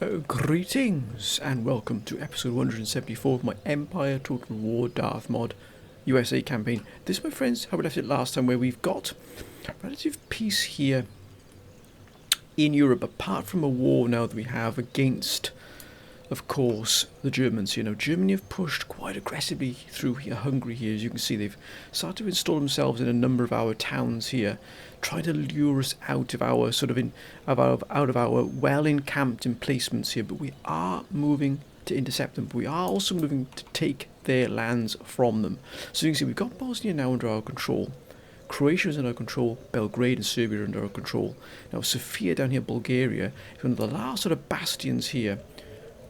Greetings and welcome to episode 174 of my Empire Total War Darth Mod USA campaign. This, my friends, how we left it last time, where we've got relative peace here in Europe, apart from a war now that we have against, of course, the Germans. You know, Germany have pushed quite aggressively through here, Hungary here. As you can see, they've started to install themselves in a number of our towns here, trying to lure us out of our out of our well encamped emplacements here. But we are moving to intercept them. But we are also moving to take their lands from them. So you can see we've got Bosnia now under our control. Croatia is under our control. Belgrade and Serbia are under our control. Now Sofia down here, Bulgaria, is one of the last sort of bastions here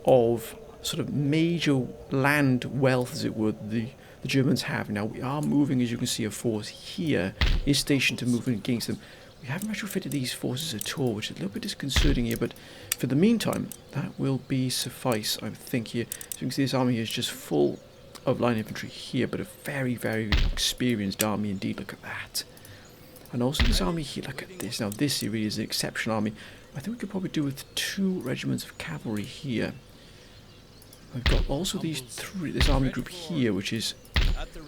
of sort of major land wealth, as it were, the Germans have. Now we are moving, as you can see, a force here is stationed to move against them. We haven't retrofitted these forces at all, which is a little bit disconcerting here, but for the meantime, that will be suffice, I think, here. So you can see this army here is just full of line infantry here, but a very, very experienced army indeed. Look at that. And also this army here, look at this. Now this here really is an exceptional army. I think we could probably do with 2 regiments of cavalry here. We've got also this army group here, which is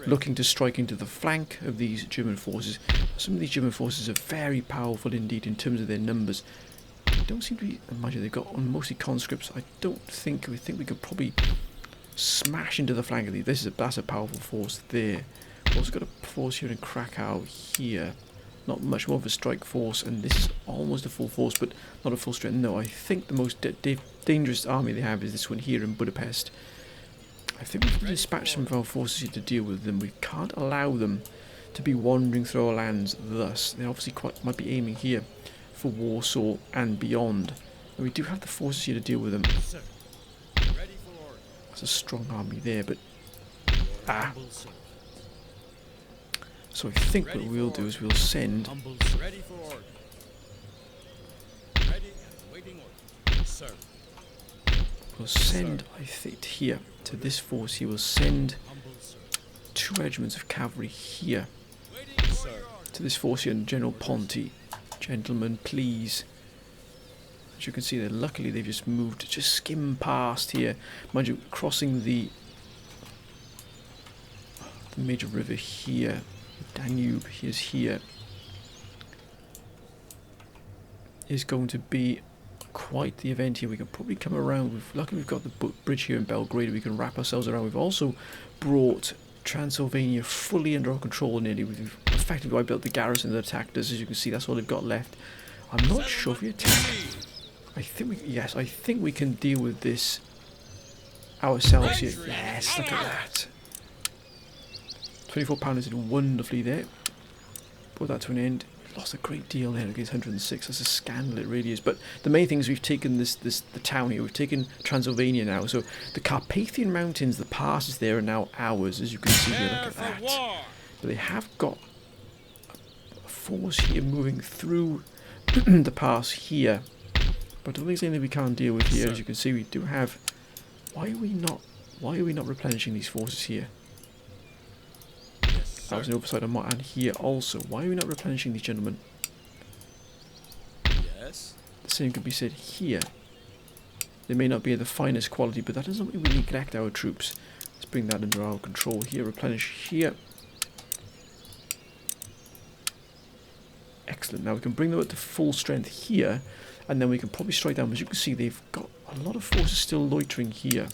looking to strike into the flank of these German forces. Some of these German forces are very powerful indeed in terms of their numbers. They don't seem to be, imagine they've got mostly conscripts. We think we could probably smash into the flank of these. That's a powerful force there. We've also got a force here in Krakow here. Not much more of a strike force, and this is almost a full force, but not a full strength. No, I think the most dangerous army they have is this one here in Budapest. I think we have to dispatch some of our forces here to deal with them. We can't allow them to be wandering through our lands thus. They obviously might be aiming here for Warsaw and beyond. And we do have the forces here to deal with them. That's a strong army there, but so I think what we'll do is we'll send I think here to this force here, we'll send 2 regiments of cavalry here to this force here, and General Ponti. Gentlemen, please. As you can see there, luckily they've just moved, just skimmed past here. Mind you, crossing the major river here. Danube is here, is going to be quite the event here. We can probably come around. Luckily we've got the bridge here in Belgrade. We can wrap ourselves around. We've also brought Transylvania fully under our control nearly. We've effectively wiped out the garrison that attacked us. As you can see, that's all they've got left. I'm not sure if we attack. I think we can deal with this ourselves here. Yes, look at that. 24 pounders did wonderfully there. Put that to an end. We've lost a great deal there against 106. That's a scandal, it really is. But the main thing is we've taken the town here. We've taken Transylvania now. So the Carpathian Mountains, the passes there are now ours, as you can see here. Look at that. But they have got a force here moving through the pass here. But I don't think there's anything we can't deal with here. As you can see, we do have. Why are we not replenishing these forces here? That was an oversight on my end here also. Why are we not replenishing these gentlemen? Yes. The same could be said here. They may not be of the finest quality, but that doesn't mean we neglect our troops. Let's bring that under our control here. Replenish here. Excellent. Now we can bring them up to full strength here, and then we can probably strike down. As you can see, they've got a lot of forces still loitering here.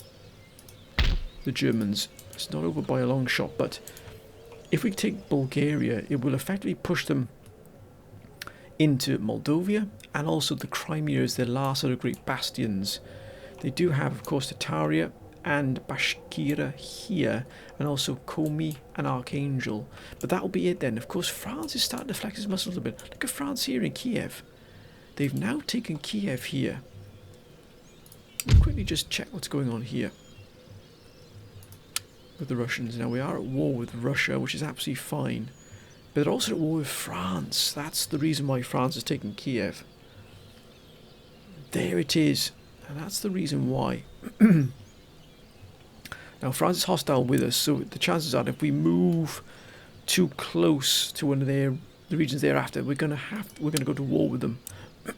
The Germans. It's not over by a long shot, but if we take Bulgaria, it will effectively push them into Moldavia, and also the Crimea as their last sort of great bastions. They do have, of course, Tataria and Bashkira here, and also Komi and Archangel. But that'll be it then. Of course, France is starting to flex its muscles a bit. Look at France here in Kiev. They've now taken Kiev here. We'll quickly just check what's going on here with the Russians. Now we are at war with Russia, which is absolutely fine, but they're also at war with France. That's the reason why France is taking Kiev. There it is, and that's the reason why. Now France is hostile with us, so the chances are if we move too close to one of the regions thereafter, we're going to go to war with them.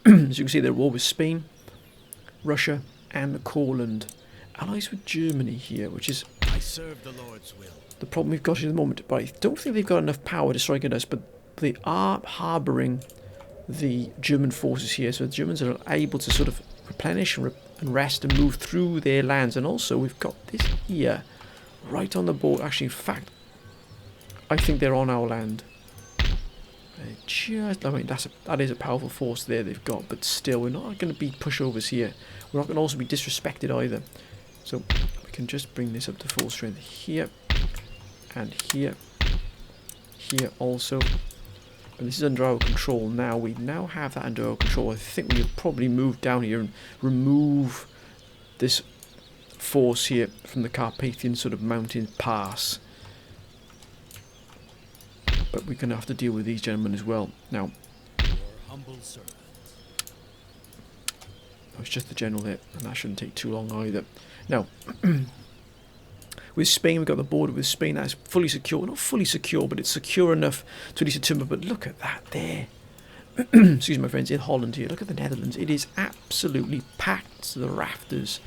As you can see, they're at war with Spain, Russia, and Courland. Allies with Germany here, which is I serve the Lord's will. the problem we've got at the moment. But I don't think they've got enough power to strike at us, but they are harbouring the German forces here, so the Germans are able to sort of replenish and rest and move through their lands. And also we've got this here, right on the border. Actually, in fact, I think they're on our land. I mean, that is a powerful force there they've got, but still, we're not going to be pushovers here. We're not going to also be disrespected either. So we can just bring this up to full strength here, and here, here also. And this is under our control now. We now have that under our control. I think we could probably move down here and remove this force here from the Carpathian sort of mountain pass. But we're going to have to deal with these gentlemen as well. Now, Your humble servant. it's just the general there, and that shouldn't take too long either. Now, with Spain, we've got the border with Spain that's fully secure. Not fully secure, but it's secure enough to at least determine. But look at that there. Excuse me, my friends, in Holland here. Look at the Netherlands. It is absolutely packed to the rafters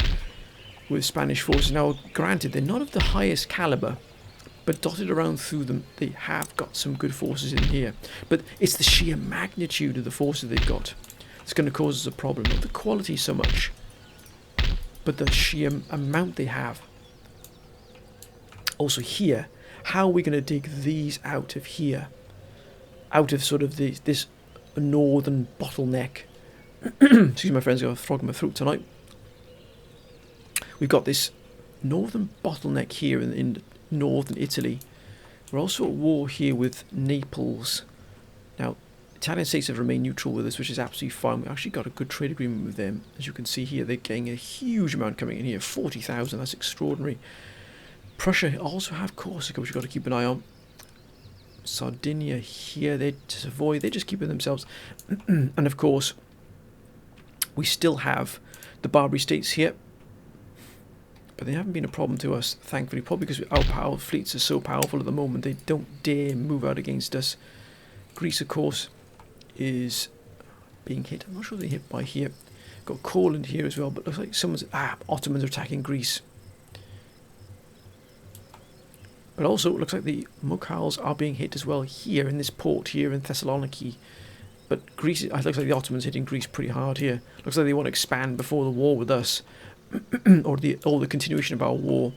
with Spanish forces. Now, granted, they're not of the highest caliber, but dotted around through them, they have got some good forces in here. But it's the sheer magnitude of the forces they've got that's going to cause us a problem. Not the quality so much, but the sheer amount they have. Also here, how are we going to dig these out of here? Out of sort of this northern bottleneck. Excuse me, my friends, I've got a frog in my throat tonight. We've got this northern bottleneck here in northern Italy. We're also at war here with Naples. Now, Italian states have remained neutral with us, which is absolutely fine. We actually got a good trade agreement with them. As you can see here, they're getting a huge amount coming in here. 40,000, that's extraordinary. Prussia also have Corsica, which you've got to keep an eye on. Sardinia here, they're just keeping themselves. And of course, we still have the Barbary states here. But they haven't been a problem to us, thankfully, probably because our fleets are so powerful at the moment, they don't dare move out against us. Greece, of course, is being hit. I'm not sure they're hit by here. Got Courland here as well, but looks like Ottomans are attacking Greece. But also, it looks like the Mughals are being hit as well here in this port here in Thessaloniki. But Greece, it looks like the Ottomans hitting Greece pretty hard here. Looks like they want to expand before the war with us. or the continuation of our war.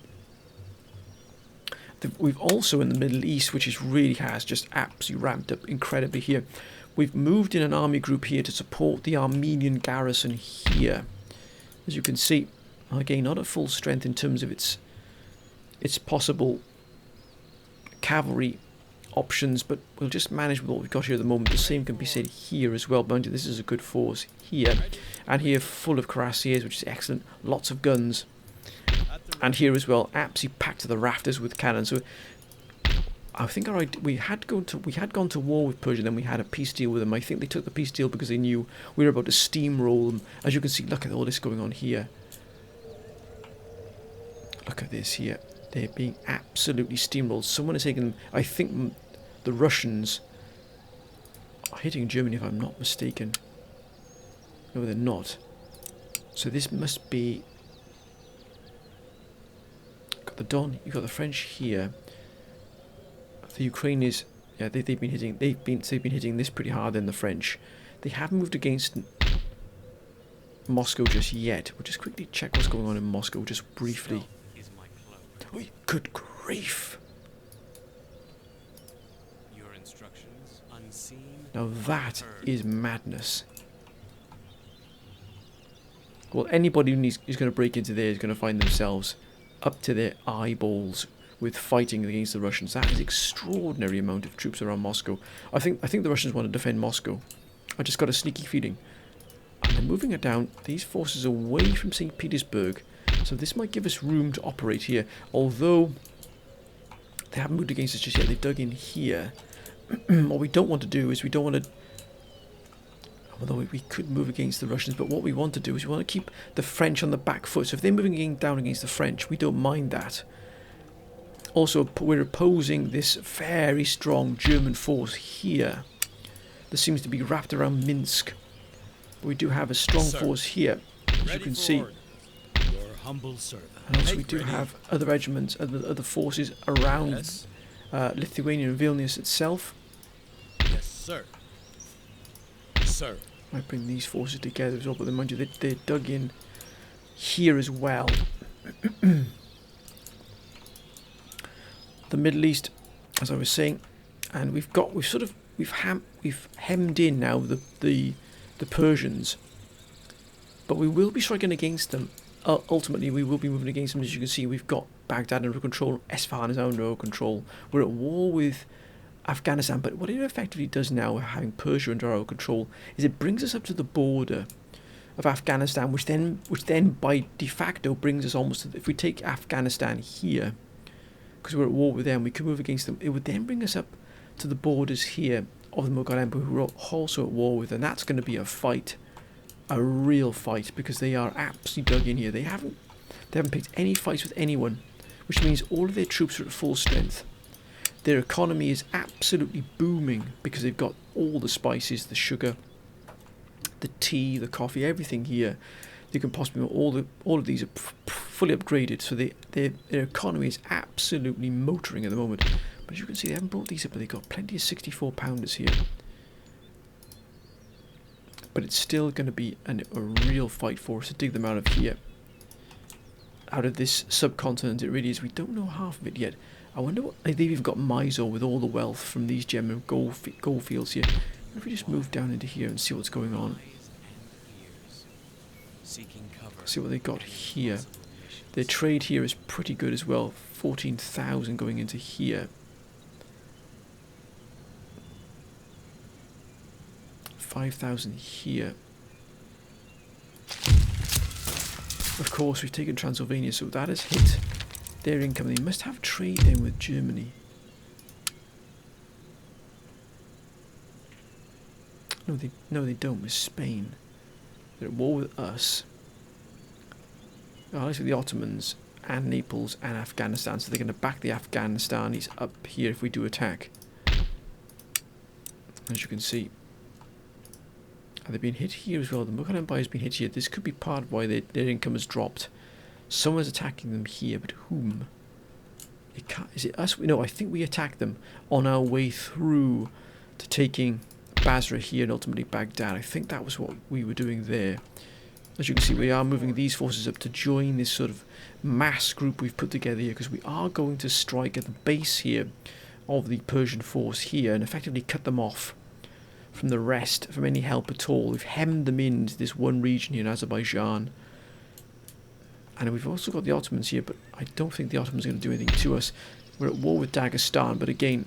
We've also in the Middle East, which really has just absolutely ramped up incredibly here. We've moved in an army group here to support the Armenian garrison here. As you can see, again, not at full strength in terms of its possible cavalry options, but we'll just manage with what we've got here at the moment. The same can be said here as well. Mind you, this is a good force here, and here full of cuirassiers, which is excellent. Lots of guns, and here as well, absolutely packed to the rafters with cannon. So I think we had gone to war with Persia, then we had a peace deal with them. I think they took the peace deal because they knew we were about to steamroll them. As you can see, look at all this going on here. Look at this here. They're being absolutely steamrolled. Someone is taking them. I think the Russians are hitting Germany, if I'm not mistaken. No, they're not. So this must be. Got the Don. You've got the French here. The Ukraine is. Yeah, they've been hitting this pretty hard. Than the French. They haven't moved against Moscow just yet. We'll just quickly check what's going on in Moscow, just briefly. Oh, good grief! Your instructions unseen. Now that is madness. Well, anybody who's going to break into there is going to find themselves up to their eyeballs with fighting against the Russians. That is extraordinary amount of troops around Moscow. I think the Russians want to defend Moscow. I just got a sneaky feeling. And they're moving it down. These forces away from St. Petersburg. So this might give us room to operate here, although they haven't moved against us just yet. They've dug in here. What we don't want to do is we don't want to... Although we could move against the Russians, but what we want to do is we want to keep the French on the back foot. So if they're moving down against the French, we don't mind that. Also, we're opposing this very strong German force here. That seems to be wrapped around Minsk. But we do have a strong force here, as you can see. humble servant. And also we do have other regiments, other forces around Yes. Lithuania and Vilnius itself. Yes, sir. Sir. Might bring these forces together as well, but mind you, they're dug in here as well. The Middle East, as I was saying, and we've hemmed in now the Persians, but we will be striking against them. Ultimately, we will be moving against them. As you can see, we've got Baghdad under control, Esfahan is under control. We're at war with Afghanistan, but what it effectively does now, having Persia under our control, is it brings us up to the border of Afghanistan, which then by de facto brings us almost to, if we take Afghanistan here, because we're at war with them, we can move against them. It would then bring us up to the borders here of the Mughal Empire, who we're also at war with, and that's going to be a fight, a real fight, because they are absolutely dug in here. They haven't picked any fights with anyone, which means all of their troops are at full strength. Their economy is absolutely booming because they've got all the spices, the sugar, the tea, the coffee, everything here. They can possibly all of these are fully upgraded, so their economy is absolutely motoring at the moment. But as you can see, they haven't brought these up, but they've got plenty of 64-pounders here. But it's still going to be a real fight for us to dig them out of here, out of this subcontinent. It really is. We don't know half of it yet. I wonder what they've even got Mysore with all the wealth from these gem and gold fields here. If we just move down into here and see what's going on, see what they got here. Their trade here is pretty good as well. 14,000 going into here. 5,000 here. Of course, we've taken Transylvania, so that has hit their income. They must have trade then with Germany. No, they don't. With Spain, they're at war with us. Allies with the Ottomans and Naples and Afghanistan, so they're going to back the Afghanistanis up here if we do attack. As you can see, they've been hit here as well. The Mughal Empire has been hit here. This could be part of why their income has dropped. Someone's attacking them here, but whom? Is it us? No, I think we attacked them on our way through to taking Basra here and ultimately Baghdad. I think that was what we were doing there. As you can see, we are moving these forces up to join this sort of mass group we've put together here, because we are going to strike at the base here of the Persian force here and effectively cut them off from the rest, from any help at all. We've hemmed them into this one region here in Azerbaijan. And we've also got the Ottomans here, but I don't think the Ottomans are going to do anything to us. We're at war with Dagestan, but again,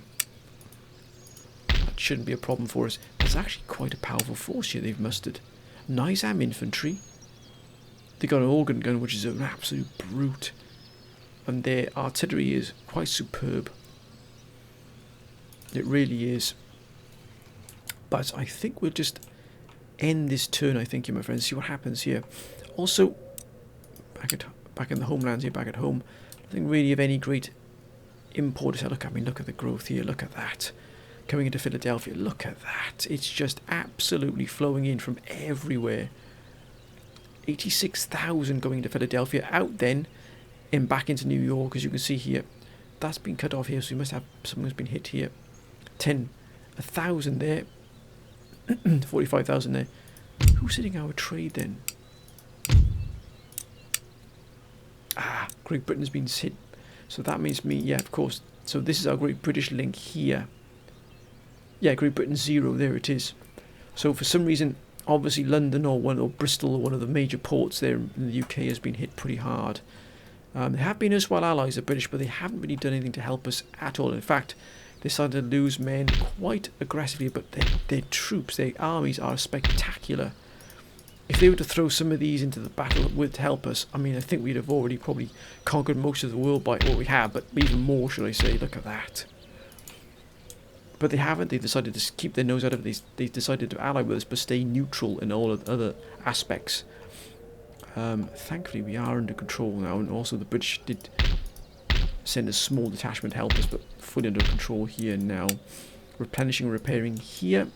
that shouldn't be a problem for us. There's actually quite a powerful force here they've mustered. Nizam infantry. They've got an organ gun, which is an absolute brute. And their artillery is quite superb. It really is. But I think we'll just end this turn, I think, here, my friends. See what happens here. Also, back in the homelands here, back at home, nothing really of any great import. Look at the growth here. Look at that. Coming into Philadelphia, look at that. It's just absolutely flowing in from everywhere. 86,000 going into Philadelphia. Out then, and back into New York, as you can see here. That's been cut off here, so we must have something's been hit here. 1,000 there. 45,000 there. Who's hitting our trade then? Great Britain's been hit. So that means yeah, of course. So this is our Great British link here. Yeah, Great Britain 0, there it is. So for some reason, obviously London or Bristol or one of the major ports there in the UK has been hit pretty hard. They have been erstwhile allies of British, but they haven't really done anything to help us at all. In fact, they started to lose men quite aggressively, but their troops, their armies are spectacular. If they were to throw some of these into the battle to help us, I mean, I think we'd have already probably conquered most of the world by what we have, but even more, should I say. Look at that. But they haven't. They've decided to keep their nose out of it. They've decided to ally with us, but stay neutral in all of the other aspects. Thankfully, we are under control now, and also the British did send a small detachment to help us, but fully under control here now. Replenishing and repairing here.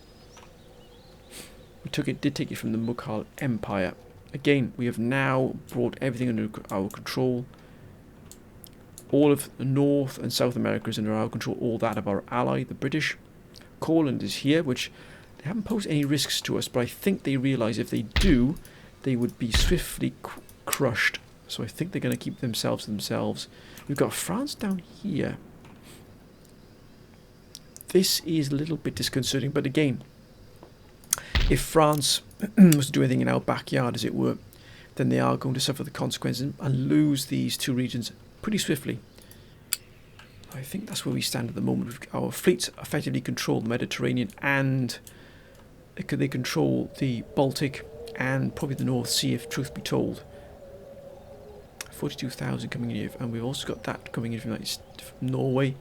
We did take it from the Mughal Empire, Again, we have now brought everything under our control. All of North and South America is under our control. All that of our ally, the British. Courland is here, which they haven't posed any risks to us, but I think they realise if they do, they would be swiftly crushed. So I think they're going to keep themselves to themselves. We've got France down here. This is a little bit disconcerting, but again, if France was to do anything in our backyard, as it were, then they are going to suffer the consequences and lose these two regions pretty swiftly. I think that's where we stand at the moment. Our fleets effectively control the Mediterranean, and they control the Baltic and probably the North Sea, if truth be told. 42,000 coming in here, and we've also got that coming in from Norway.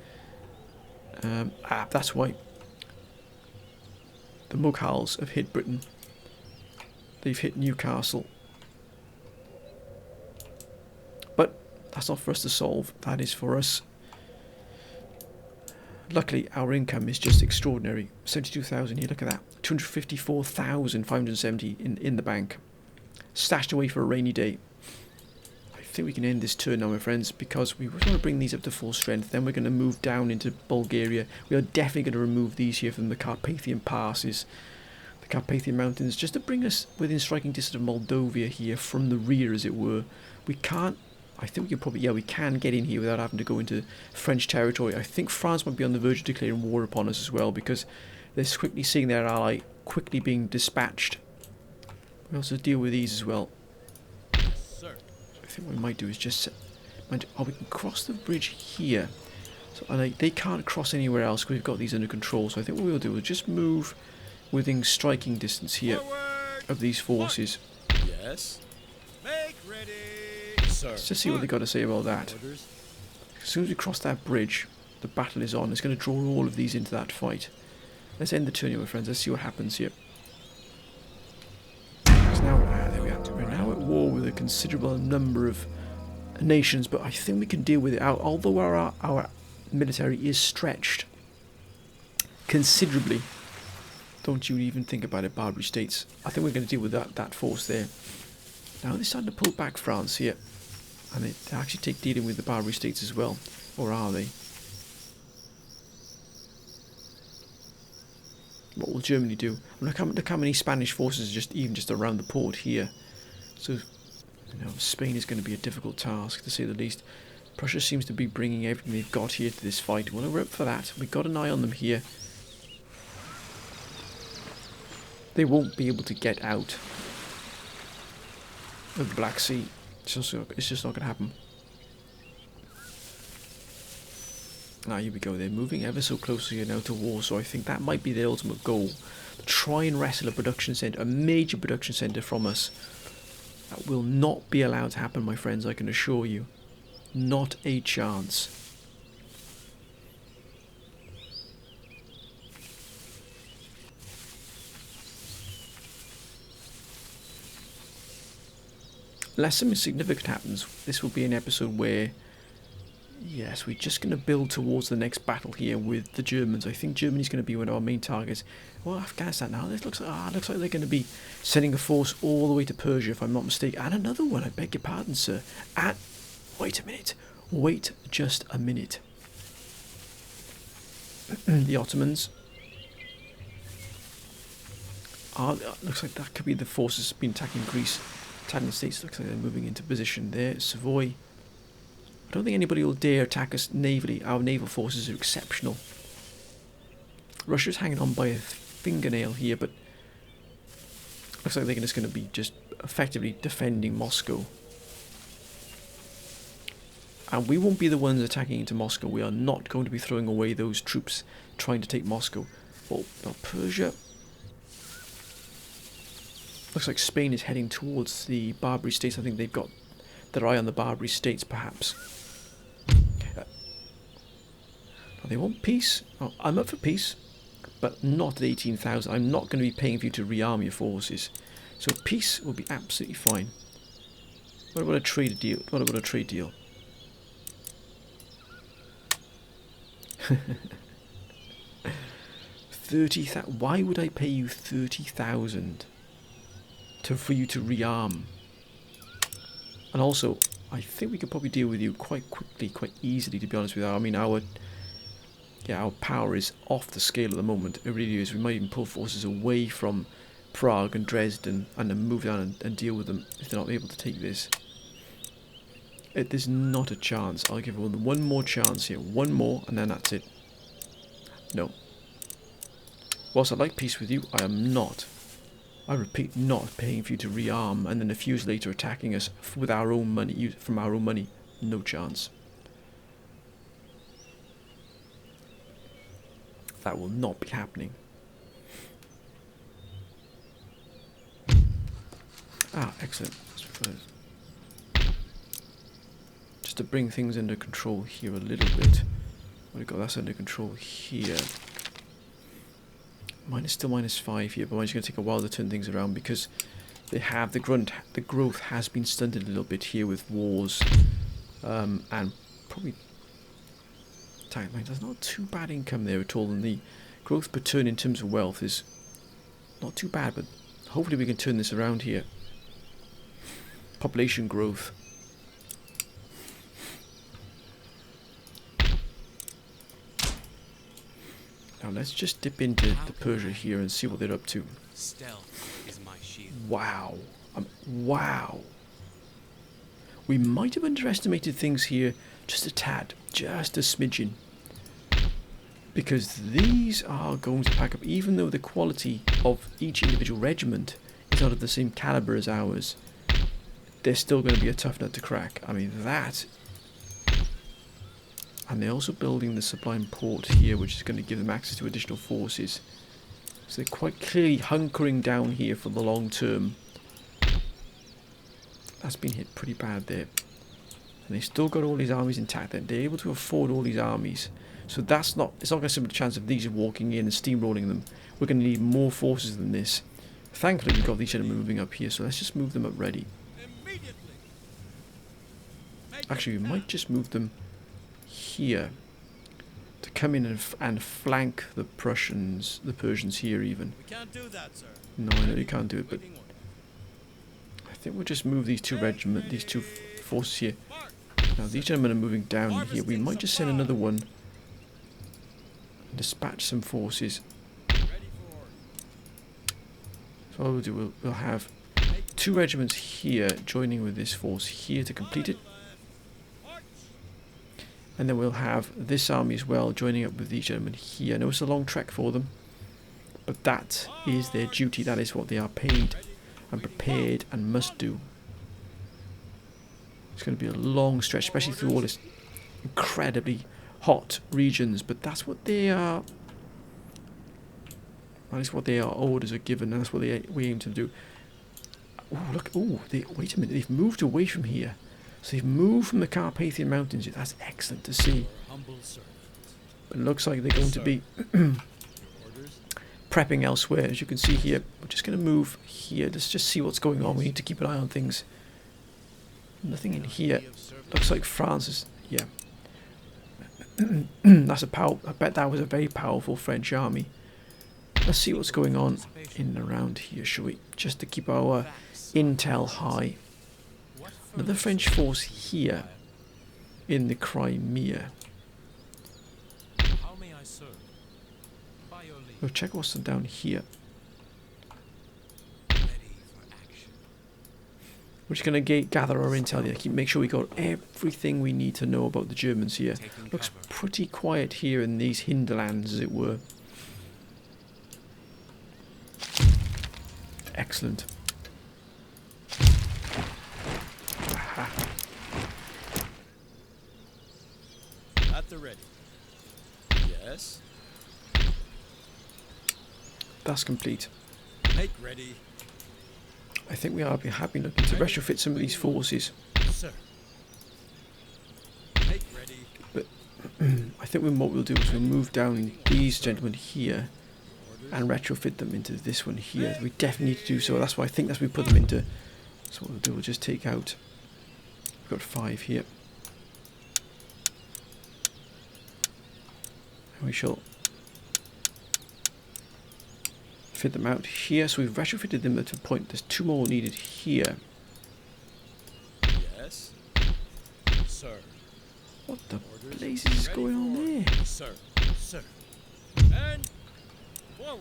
That's why the Mughals have hit Britain. They've hit Newcastle. But that's not for us to solve. That is for us. Luckily, our income is just extraordinary. 72,000 here, look at that. 254,570 in the bank. Stashed away for a rainy day. I think we can end this turn now, my friends, because we want to bring these up to full strength. Then we're going to move down into Bulgaria. We are definitely going to remove these here from the Carpathian passes, the Carpathian Mountains, just to bring us within striking distance of Moldova here from the rear, as it were. We can't. I think we can probably, we can get in here without having to go into French territory. I think France might be on the verge of declaring war upon us as well, because they're quickly seeing their ally quickly being dispatched. We also deal with these as well. Sir. I think what we might do is just we can cross the bridge here. So they can't cross anywhere else because we've got these under control. So I think what we'll do is just move within striking distance here of these forces. Yes. Make ready. Sir. Let's just see what they've got to say about that. Orders. As soon as we cross that bridge, the battle is on. It's going to draw all of these into that fight. Let's end the turn here, my friends. Let's see what happens here. Now, there we are. We're now at war with a considerable number of nations, but I think we can deal with it. Although our military is stretched considerably. Don't you even think about it, Barbary States. I think we're going to deal with that force there. Now they're starting to pull back France here. And they actually take dealing with the Barbary States as well. Or are they? What will Germany do? Look how many Spanish forces are just around the port here. So, Spain is going to be a difficult task, to say the least. Prussia seems to be bringing everything they've got here to this fight. Well, we're up for that. We've got an eye on them here. They won't be able to get out of the Black Sea. It's just not going to happen. Here we go. They're moving ever so closely now to war, so I think that might be their ultimate goal. Try and wrestle a production centre, a major production centre from us. That will not be allowed to happen, my friends, I can assure you. Not a chance. Unless something significant happens, this will be an episode where, yes, we're just going to build towards the next battle here with the Germans. I think Germany's going to be one of our main targets. Well, Afghanistan now, this looks like they're going to be sending a force all the way to Persia, if I'm not mistaken. And another one, I beg your pardon, sir. Wait a minute. Wait just a minute. The Ottomans. Looks like that could be the forces been attacking Greece. Italian states, looks like they're moving into position there. Savoy. I don't think anybody will dare attack us navally. Our naval forces are exceptional. Russia's hanging on by a fingernail here, but looks like they're just going to be just effectively defending Moscow. And we won't be the ones attacking into Moscow. We are not going to be throwing away those troops trying to take Moscow. Well, Persia. Looks like Spain is heading towards the Barbary States. I think they've got their eye on the Barbary States, perhaps. They want peace. I'm up for peace, but not at 18,000. I'm not going to be paying for you to rearm your forces. So peace will be absolutely fine. What about a trade deal? What about a trade deal? 30,000. Why would I pay you 30,000 for you to rearm And also, I think we could probably deal with you quite quickly, quite easily, to be honest with you. I mean, our power is off the scale at the moment. It really is. We might even pull forces away from Prague and Dresden and then move down and deal with them if they're not able to take this. There's not a chance. I'll give them one more chance here. One more, and then that's it. No. Whilst I like peace with you, I am not. I repeat, not paying for you to rearm and then a few years later attacking us with our own money, from our own money. No chance. That will not be happening. Ah, excellent. Just to bring things under control here a little bit. We've got that under control here. Still -5 here, but it's going to take a while to turn things around because they have the growth has been stunted a little bit here with wars, and probably there's not too bad income there at all, and the growth per turn in terms of wealth is not too bad, but hopefully we can turn this around here. Population growth. Now let's just dip into the Persia here and see what they're up to. Stealth is my shield. Wow. Wow. We might have underestimated things here just a tad, just a smidgen. Because these are going to pack up, even though the quality of each individual regiment is not of the same caliber as ours, they're still going to be a tough nut to crack. I mean, that. And they're also building the Sublime Port here, which is going to give them access to additional forces. So they're quite clearly hunkering down here for the long term. That's been hit pretty bad there. And they've still got all these armies intact. They're able to afford all these armies. So it's not going to have a chance of these walking in and steamrolling them. We're going to need more forces than this. Thankfully, we've got these gentlemen moving up here, so let's just move them up ready. Actually, we might just move them here to come in and flank the Persians here even. We can't do that, sir. No, I know you can't do it, but I think we'll just move these two forces here. Now these gentlemen are moving down here. We might just send another one and dispatch some forces. So what we'll do, we'll have 2 regiments here joining with this force here to complete it. And then we'll have this army as well joining up with these gentlemen here. I know it's a long trek for them, but that is their duty. That is what they are paid and prepared and must do. It's going to be a long stretch, especially through all this incredibly hot regions, but that's what they are. That is what their orders are given, and that's what we aim to do. Oh, look. Oh, wait a minute. They've moved away from here. So they've moved from the Carpathian Mountains. That's excellent to see. But it looks like they're going to be prepping elsewhere. As you can see here, we're just going to move here. Let's just see what's going on. We need to keep an eye on things. Nothing in here. Looks like France is... Yeah. That's a power... I bet that was a very powerful French army. Let's see what's going on in and around here, shall we? Just to keep our intel high. Another French force here in the Crimea. How may I serve? By your leave. We'll check what's down here. Ready for action. We're just going to gather our intel here. Make sure we got everything we need to know about the Germans here. Looks pretty quiet here in these hinterlands, as it were. Excellent. Aha. At the ready. Yes. That's complete. Make ready. I think we have been looking to retrofit some of these forces. Sir. Make ready. But I think what we'll do is we'll move down these gentlemen here and retrofit them into this one here. We definitely need to do so. That's why I think that's what we put them into. So what we'll do, we'll just take out... We've got 5 here. And we shall fit them out here. So we've retrofitted them to a point. There's 2 more needed here. Yes. Sir. What the Orders blazes is ready going on for there? orders. Sir. Sir. And forward.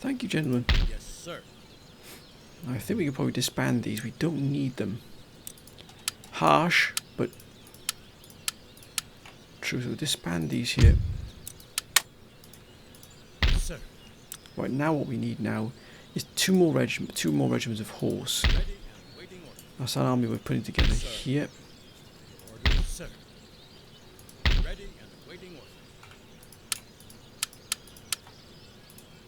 Thank you, gentlemen. Yes, sir. I think we can probably disband these. We don't need them. Harsh, but true. So we'll disband these here. Sir. Right, now what we need now is two more regiments of horse. Ready and waiting orders. That's an army we're putting together Sir. here. Orders, sir. Ready and waiting orders.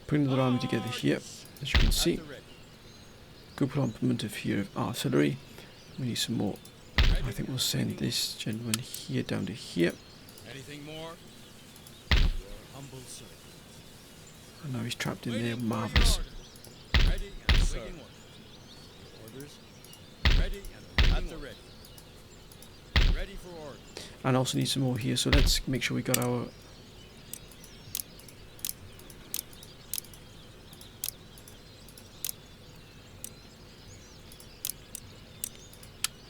Putting another army together here. As you can At see, the ready. good complement of here of artillery. We need some more. Ready I think we'll send this gentleman here down to here. Anything more? Your humble servant. And now he's trapped in there. Waiting for your Marvellous. orders. Ready and waiting orders. Orders. Ready and at the ready. Ready for orders. And also need some more here. So let's make sure we got our.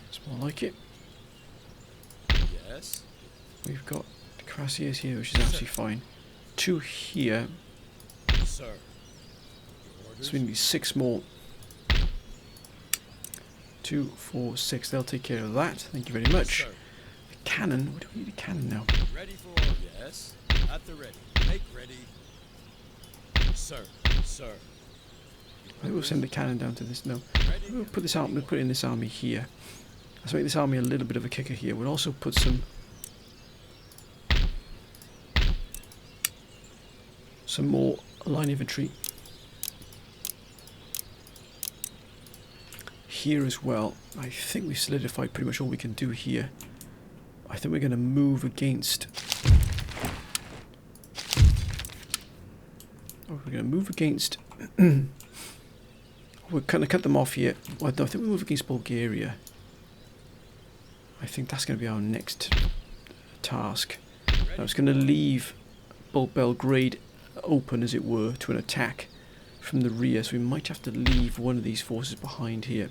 It's more like it. Yes. We've got cuirassiers here, which is absolutely fine. Two here. Sir. Your orders. So we need 6 more. 2, 4, 6. They'll take care of that. Thank you very much. Sir. The cannon. We don't need a cannon now. Ready for orders. Yes. At the ready. Make ready. Sir. Sir. I think we'll send the cannon down to this. No. Ready We'll and put this out. We'll waiting put in this army here. Let's make this army a little bit of a kicker here. We'll also put some more line infantry here as well. I think we solidified pretty much all we can do here. I think we're going to move against. Oh, we're going to move against. We're going to cut them off here. Well, no, I think we move against Bulgaria. I think that's going to be our next task. I was going to leave Belgrade open, as it were, to an attack from the rear, so we might have to leave one of these forces behind here.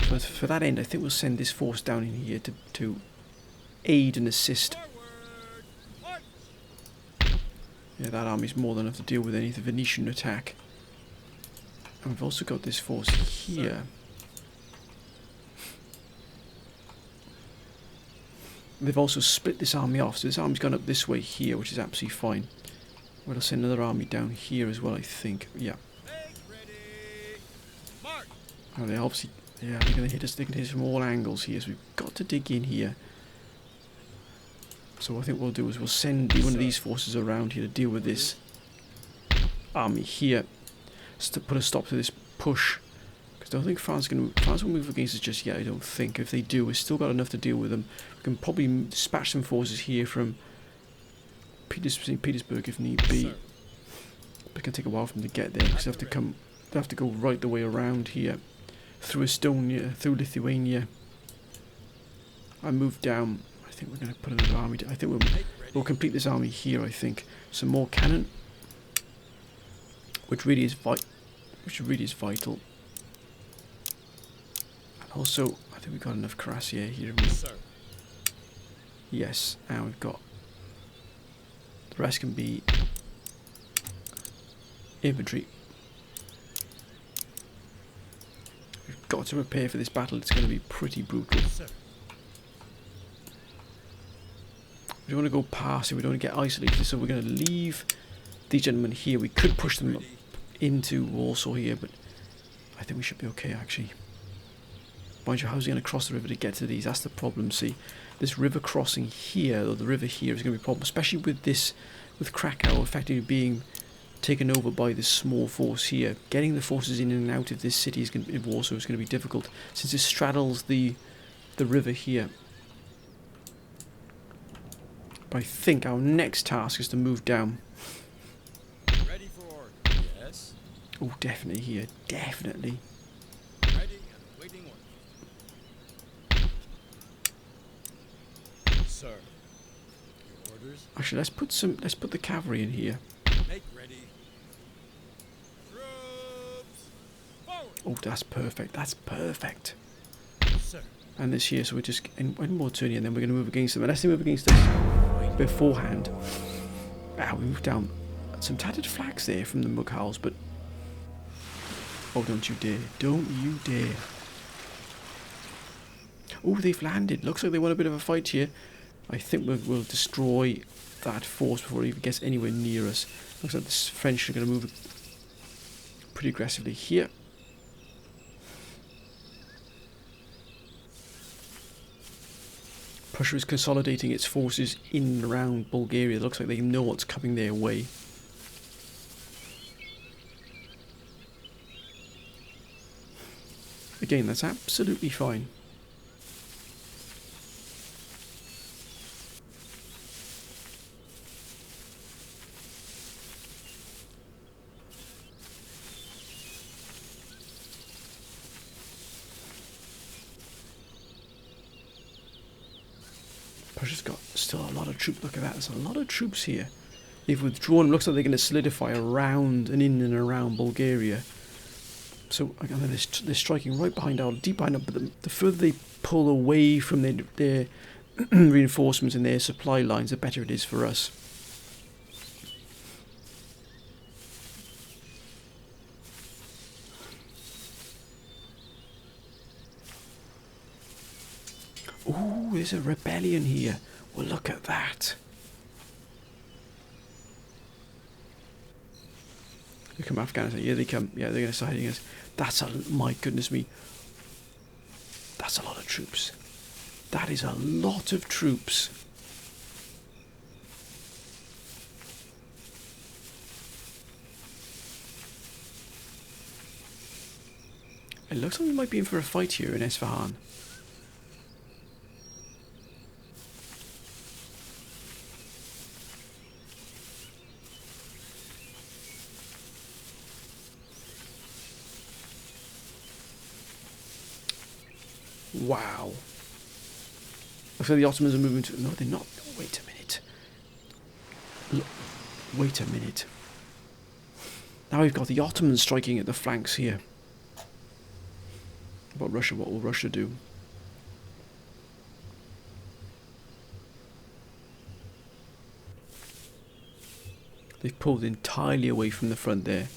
But for that end, I think we'll send this force down in here to aid and assist. forward. March. Yeah, that army's more than enough to deal with any Venetian attack. And we've also got this force here. They've also split this army off, so this army's gone up this way here, which is absolutely fine. We'll send another army down here as well, I think. Yeah. Make ready. March. Oh, they obviously, yeah, they're going to hit us. They can hit us from all angles here, so we've got to dig in here. So what I think we'll do is we'll send one of these forces around here to deal with this army here, just to put a stop to this push. Because I don't think France will move against us just yet. I don't think. If they do, we've still got enough to deal with them. We can probably dispatch some forces here from St. Petersburg if need be. Sir. But it can take a while for them to get there because they have to go right the way around here, through Estonia, through Lithuania. I move down. I think we're going to put another army. I think we'll complete this army here. I think some more cannon, which really is vital. And also, I think we've got enough cuirassier here. Sir. Yes, and we've got. The rest can be infantry. We've got to prepare for this battle. It's going to be pretty brutal. Sir. We don't want to go past it. We don't want to get isolated. So we're going to leave these gentlemen here. We could push them up into Warsaw here, but I think we should be okay actually. Mind you, how's he going to cross the river to get to these? That's the problem. See, this river crossing here, or the river here, is going to be a problem, especially with Krakow effectively being taken over by this small force here. Getting the forces in and out of this city in Warsaw is going to be difficult since it straddles the river here. But I think our next task is to move down. Ready for order. Yes. Oh, definitely here. Definitely. Ready and waiting order. Sir. Your Orders. Actually, let's put the cavalry in here. Make ready. Troops. Forward. Oh, that's perfect. That's perfect. Sir. And this here, so we're just in one more turn here, and then we're going to move against them. Unless they move against us beforehand. Wow, we moved down some tattered flags there from the Mughals, but oh, don't you dare! Don't you dare! Oh, they've landed. Looks like they want a bit of a fight here. I think we'll destroy that force before it even gets anywhere near us. Looks like the French are going to move pretty aggressively here. Prussia is consolidating its forces in and around Bulgaria. It looks like they know what's coming their way. Again, that's absolutely fine. Prussia's got still a lot of troops. Look at that. There's a lot of troops here. They've withdrawn. Looks like they're going to solidify around and in and around Bulgaria. So again, they're striking right behind our deep behind. But the further they pull away from their reinforcements and their supply lines, the better it is for us. Ooh, there's a rebellion here. Well, look at that. They come Afghanistan. Yeah, they come. Yeah, they're going to start hitting us. That's my goodness me. That's a lot of troops. That is a lot of troops. It looks like we might be in for a fight here in Esfahan. Wow. Looks like the Ottomans are moving to... No, they're not. Wait a minute. Wait a minute. Now we've got the Ottomans striking at the flanks here. What will Russia do? They've pulled entirely away from the front there.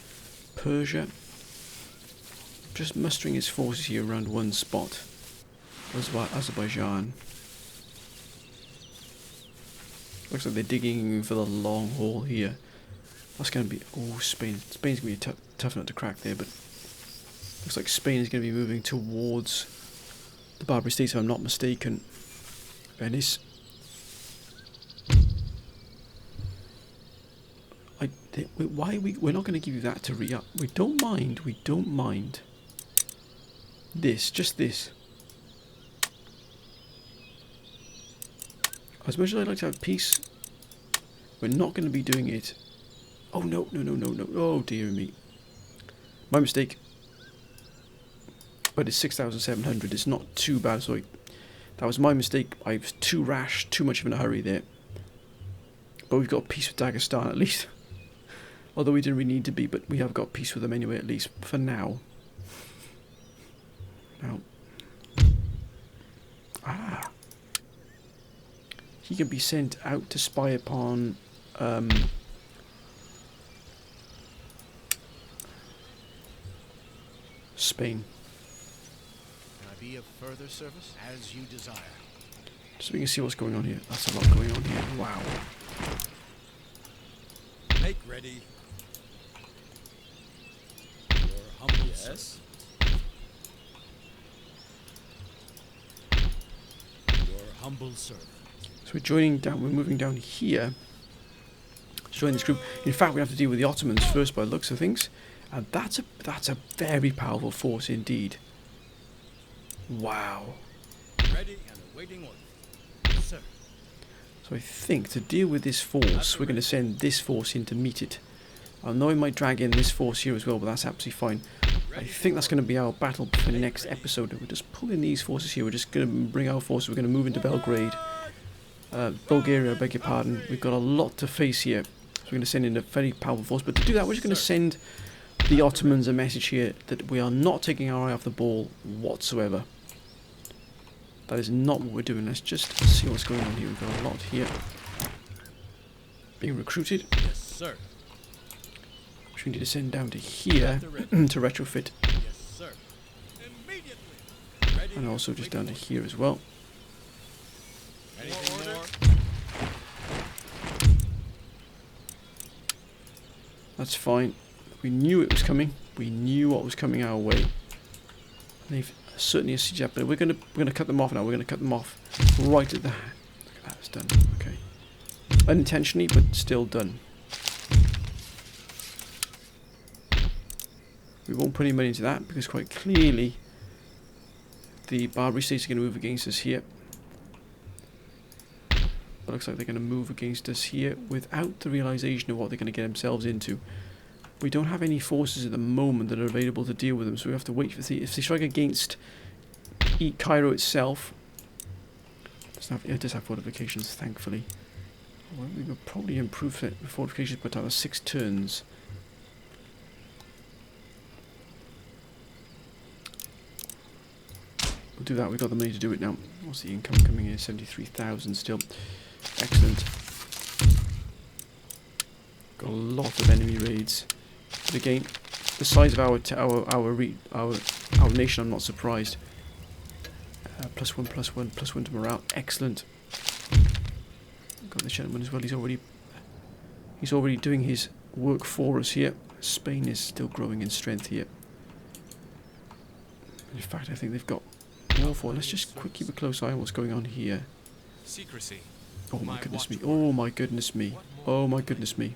Persia, just mustering its forces here around one spot. Azerbaijan. Looks like they're digging for the long haul here. That's going to be... Oh, Spain. Spain's going to be a tough nut to crack there, but... Looks like Spain is going to be moving towards the Barbary States, if I'm not mistaken. Venice. Why we're not going to give you that to re-up. We don't mind. Just this. As much as I'd like to have peace, we're not going to be doing it. Oh no. Oh dear me. My mistake. But it's 6,700. It's not too bad. So that was my mistake. I was too rash, too much of in a hurry there. But we've got peace with Dagestan at least. Although we didn't really need to be, but we have got peace with them anyway, at least for now. Now. He can be sent out to spy upon Spain. Can I be of further service? As you desire. So we can see what's going on here. That's a lot going on here. Wow. Make ready. Your humble yes. Your humble servant. So we're moving down here. Join this group. In fact, we have to deal with the Ottomans first by the looks of things. And that's a very powerful force indeed. Wow. Ready and awaiting orders. Sir. So I think to deal with this force, we're going to send this force in to meet it. I know we might drag in this force here as well, but that's absolutely fine. I think that's going to be our battle for the next episode. We're just pulling these forces here. We're just going to bring our forces. We're going to move into Belgrade. Bulgaria, I beg your pardon. We've got a lot to face here. So we're going to send in a very powerful force. But to do that, we're just going to send the Ottomans a message here that we are not taking our eye off the ball whatsoever. That is not what we're doing. Let's just see what's going on here. We've got a lot here being recruited. Yes, sir. Which we need to send down to here to retrofit. Yes, sir. Immediately. Ready And also just down to here as well. Anything more? That's fine. We knew it was coming. We knew what was coming our way. They've certainly a siege up, but we're gonna cut them off now. We're gonna cut them off right at the. Look at that, it's done. Okay. Unintentionally, but still done. We won't put any money into that because quite clearly the Barbary states are going to move against us here. But looks like they're going to move against us here without the realization of what they're going to get themselves into. We don't have any forces at the moment that are available to deal with them, so we have to wait for if they strike against Cairo itself. It does have fortifications, thankfully. Well, we could probably improve the fortifications by another 6 turns. We'll do that. We've got the money to do it now. What's the income coming in? 73,000 still. Excellent. Got a lot of enemy raids. But again, the size of our nation, I'm not surprised. +1, +1, +1 to morale. Excellent. Got the gentleman as well. He's already doing his work for us here. Spain is still growing in strength here. In fact, I think they've got more for. Let's just keep a close eye on what's going on here. Secrecy. Oh my goodness me. Oh my goodness me. Oh my goodness me.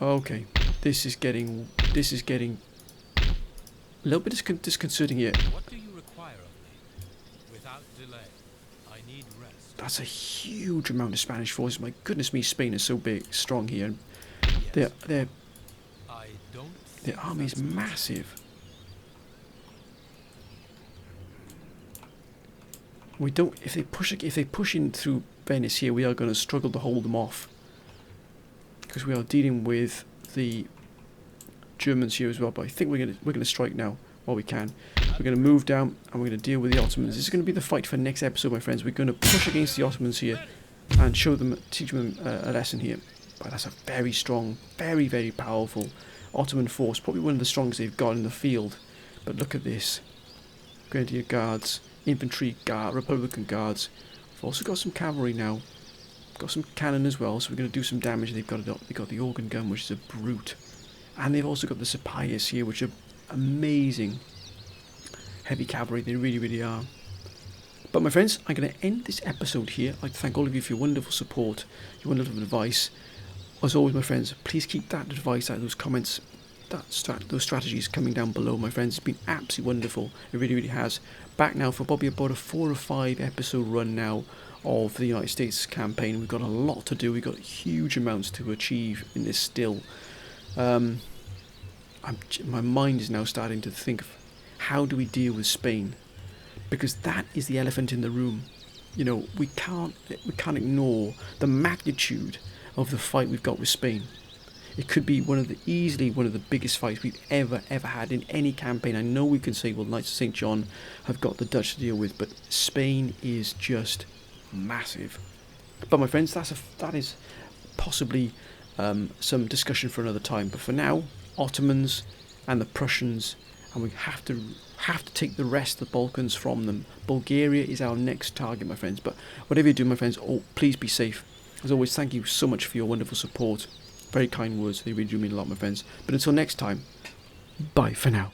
Okay. This is getting a little bit disconcerting here. What do you require of me? Without delay. I need rest. That's a huge amount of Spanish forces. My goodness me, Spain is so big, strong here. And Yes. their Their army is massive. We don't. If they push in through Venice here, we are going to struggle to hold them off because we are dealing with the Germans here as well. But I think we're gonna strike now while we can. We're going to move down and we're going to deal with the Ottomans. This is going to be the fight for next episode, my friends. We're going to push against the Ottomans here and teach them a lesson here. But that's a very strong, very, very powerful Ottoman force. Probably one of the strongest they've got in the field. But look at this. Grenadier Guards, Infantry Guard, Republican Guards. We've also got some cavalry now. Got some cannon as well, so we're going to do some damage. They've got the organ gun, which is a brute. And they've also got the Sepoys here, which are amazing. Heavy cavalry, they really, really are. But my friends, I'm going to end this episode here. I'd like to thank all of you for your wonderful support, your wonderful advice. As always, my friends, please keep that advice, those comments, those strategies coming down below, my friends. It's been absolutely wonderful. It really, really has. Back now for probably about a 4 or 5 episode run now of the United States campaign. We've got a lot to do. We've got huge amounts to achieve in this still. My mind is now starting to think of how do we deal with Spain, because that is the elephant in the room. You know, we can't ignore the magnitude of the fight we've got with Spain. It could be easily one of the biggest fights we've ever had in any campaign. I know we can say, well, Knights of St. John have got the Dutch to deal with, but Spain is just massive. But my friends, that is possibly some discussion for another time. But for now, Ottomans and the Prussians, and we have to take the rest of the Balkans from them. Bulgaria is our next target, my friends. But whatever you do, my friends, please be safe. As always, thank you so much for your wonderful support. Very kind words. They really do mean a lot, my friends. But until next time, bye for now.